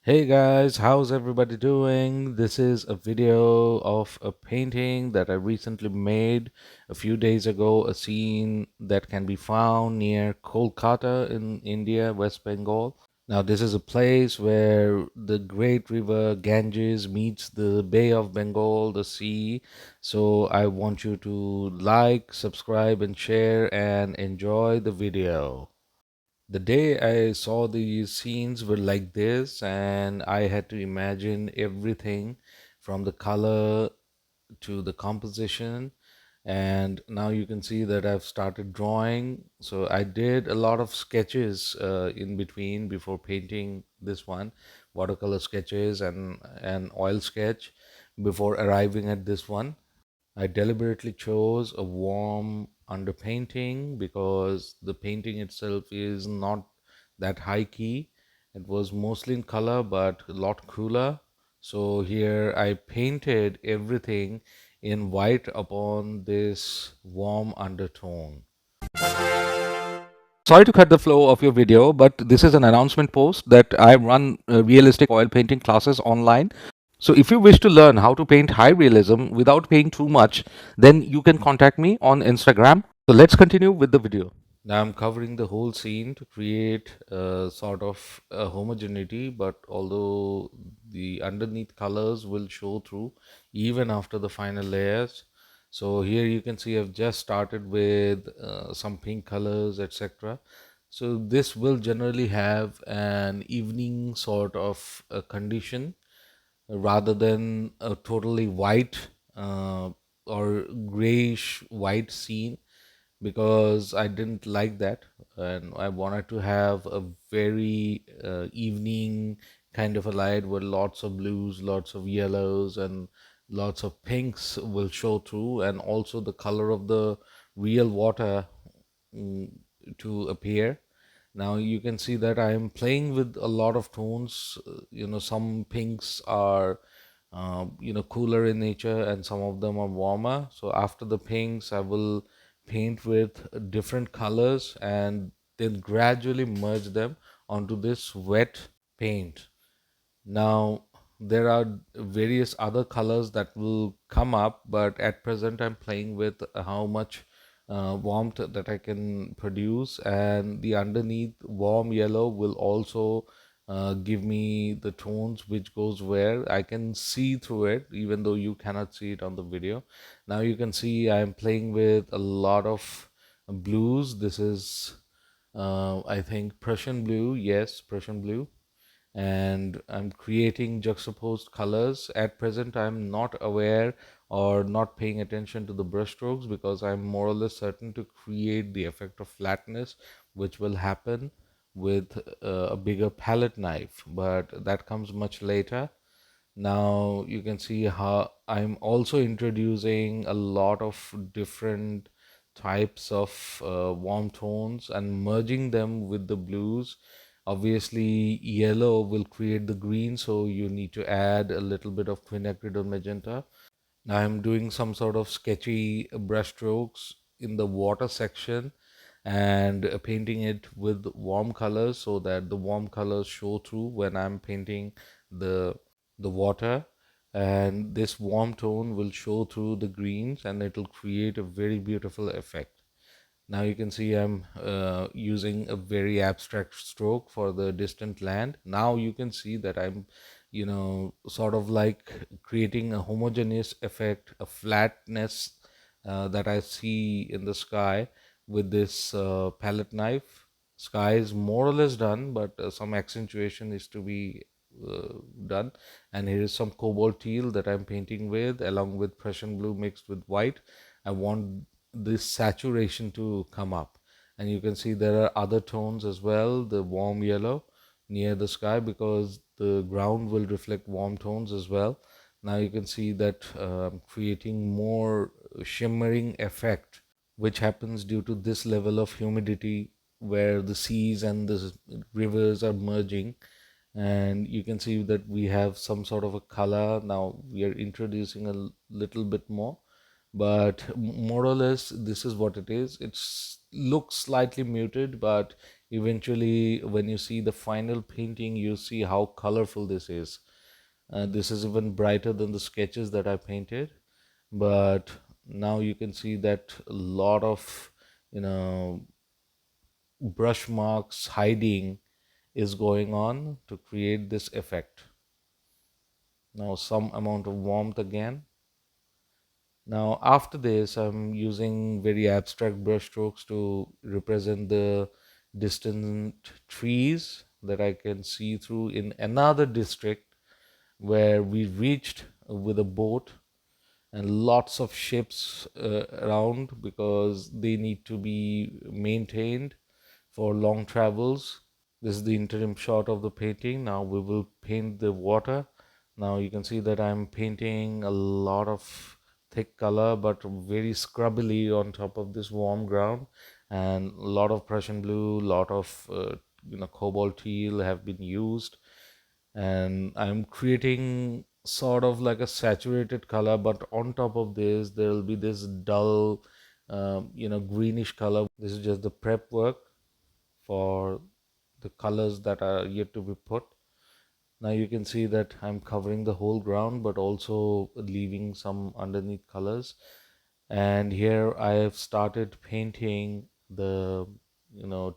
Hey guys, how's everybody doing? This is a video of a painting that I recently made a few days ago, a scene that can be found near Kolkata in India, West Bengal. Now, this is a place where the great river Ganges meets the Bay of Bengal, the sea. So I want you to like, subscribe, and share and enjoy the video. The day I saw these scenes were like this, and I had to imagine everything from the color to the composition. And now you can see that I've started drawing. So I did a lot of sketches in between before painting this one, watercolor sketches and an oil sketch before arriving at this one. I deliberately chose a warm underpainting because the painting itself is not that high key. It was mostly in color but a lot cooler. So here I painted everything in white upon this warm undertone. Sorry to cut the flow of your video, but this is an announcement post that I run realistic oil painting classes online. So if you wish to learn how to paint high realism without paying too much, then you can contact me on Instagram. So let's continue with the video. Now I'm covering the whole scene to create a sort of a homogeneity, but although the underneath colors will show through even after the final layers. So here you can see I've just started with some pink colors, etc. So this will generally have an evening sort of a condition rather than a totally white or grayish white scene, because I didn't like that and I wanted to have a very evening kind of a light where lots of blues, lots of yellows, and lots of pinks will show through, and also the color of the real water mm, to appear. Now you can see that I am playing with a lot of tones. Some pinks are cooler in nature and some of them are warmer. So after the pinks, I will paint with different colors and then gradually merge them onto this wet paint. Now, there are various other colors that will come up, but at present I'm playing with how much warmth that I can produce, and the underneath warm yellow will also give me the tones which goes where I can see through it, even though you cannot see it on the video. Now you can see I'm playing with a lot of blues. This is I think Prussian blue. Yes, Prussian blue, and I'm creating juxtaposed colors. At present, I'm not aware or not paying attention to the brush strokes because I'm more or less certain to create the effect of flatness, which will happen with a bigger palette knife, but that comes much later. Now you can see how I'm also introducing a lot of different types of warm tones and merging them with the blues. Obviously, yellow will create the green, so you need to add a little bit of quinacridone magenta. Now I'm doing some sort of sketchy brush strokes in the water section and painting it with warm colors so that the warm colors show through when I'm painting the water, and this warm tone will show through the greens and it will create a very beautiful effect. Now you can see I'm using a very abstract stroke for the distant land. Now you can see that I'm, sort of like creating a homogeneous effect, a flatness that I see in the sky with this palette knife. Sky is more or less done, but some accentuation is to be done. And here is some cobalt teal that I'm painting with, along with Prussian blue mixed with white. I want this saturation to come up, and you can see there are other tones as well, the warm yellow near the sky, because the ground will reflect warm tones as well. Now you can see that I'm creating more shimmering effect, which happens due to this level of humidity where the seas and the rivers are merging. And you can see that we have some sort of a color. Now we are introducing a little bit more, but more or less this is what it is. It's looks slightly muted, but Eventually, when you see the final painting, you see how colorful this is. This is even brighter than the sketches that I painted, but now you can see that a lot of, you know, brush marks hiding is going on to create this effect. Now some amount of warmth again. Now after this, I'm using very abstract brush strokes to represent the distant trees that I can see through in another district where we reached with a boat, and lots of ships around because they need to be maintained for long travels. This is the interim shot of the painting. Now we will paint the water. Now you can see that I'm painting a lot of thick color but very scrubbily on top of this warm ground, and a lot of Prussian blue, lot of cobalt teal have been used, and I'm creating sort of like a saturated color, but on top of this there will be this dull greenish color. This is just the prep work for the colors that are yet to be put. Now you can see that I'm covering the whole ground but also leaving some underneath colors. And here I have started painting the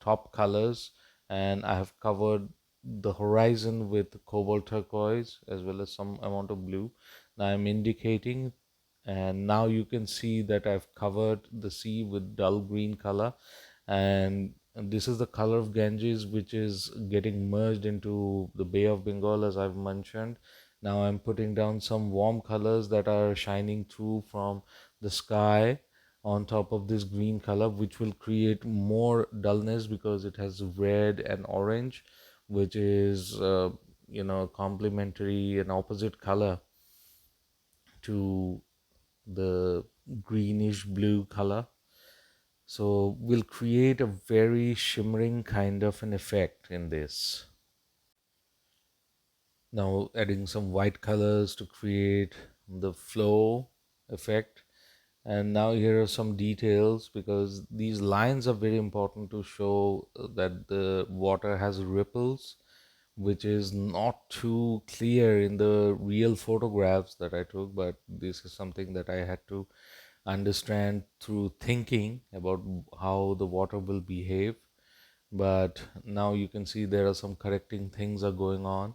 top colors, and I have covered the horizon with cobalt turquoise as well as some amount of blue. Now I'm indicating, and now you can see that I've covered the sea with dull green color, and this is the color of Ganges, which is getting merged into the Bay of Bengal, as I've mentioned. Now I'm putting down some warm colors that are shining through from the sky on top of this green color, which will create more dullness because it has red and orange, which is complementary and opposite color to the greenish blue color. So we'll create a very shimmering kind of an effect in this. Now adding some white colors to create the flow effect. And now here are some details, because these lines are very important to show that the water has ripples, which is not too clear in the real photographs that I took, but this is something that I had to understand through thinking about how the water will behave. But now you can see there are some correcting things are going on,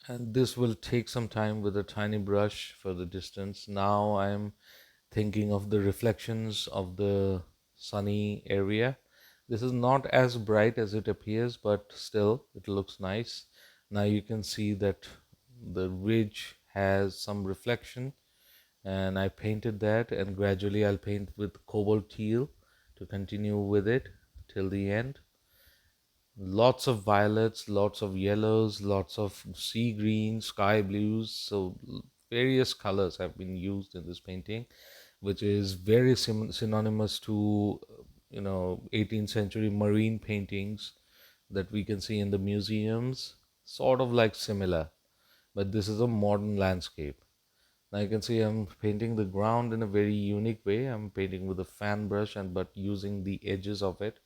and this will take some time with a tiny brush for the distance. Now I'm thinking of the reflections of the sunny area. This is not as bright as it appears, but still it looks nice. Now you can see that the ridge has some reflection, and I painted that, and gradually I'll paint with cobalt teal to continue with it till the end. Lots of violets, lots of yellows, lots of sea greens, sky blues. So various colors have been used in this painting, which is very synonymous to 18th century marine paintings that we can see in the museums, sort of like similar, but this is a modern landscape. Now you can see I'm painting the ground in a very unique way. I'm painting with a fan brush, and but using the edges of it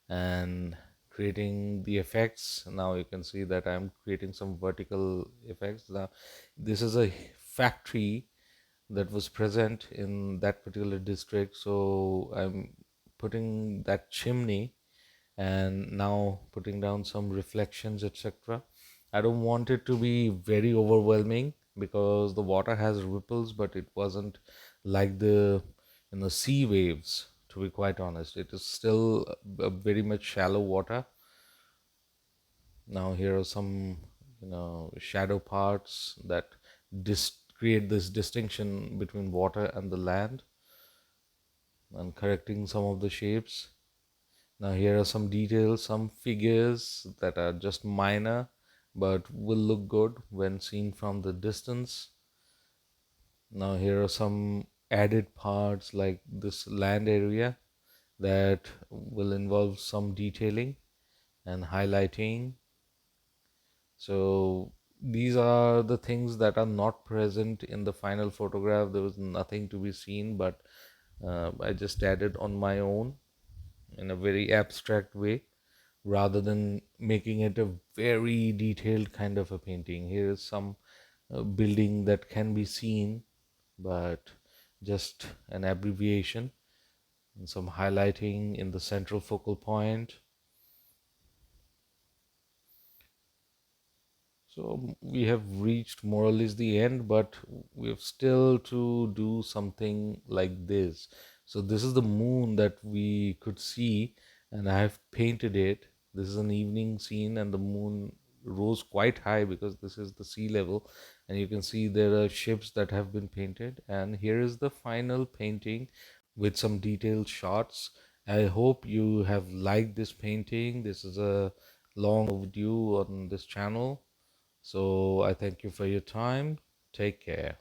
and creating the effects. Now you can see that I'm creating some vertical effects. Now this is a factory that was present in that particular district, so I'm putting that chimney and now putting down some reflections, etc. I don't want it to be very overwhelming because the water has ripples, but it wasn't like the sea waves, to be quite honest. It is still a very much shallow water. Now here are some shadow parts that create this distinction between water and the land, and correcting some of the shapes. Now here are some details, some figures that are just minor but will look good when seen from the distance. Now here are some added parts like this land area that will involve some detailing and highlighting. So these are the things that are not present in the final photograph. There was nothing to be seen, but I just added on my own. in a very abstract way rather than making it a very detailed kind of a painting. Here is some building that can be seen, but just an abbreviation and some highlighting in the central focal point. So we have reached more or less the end, but we have still to do something like this. So this is the moon that we could see, and I have painted it. This is an evening scene, and the moon rose quite high because this is the sea level, and you can see there are ships that have been painted. And here is the final painting with some detailed shots. I hope you have liked this painting. This is a long overdue on this channel. So I thank you for your time. Take care.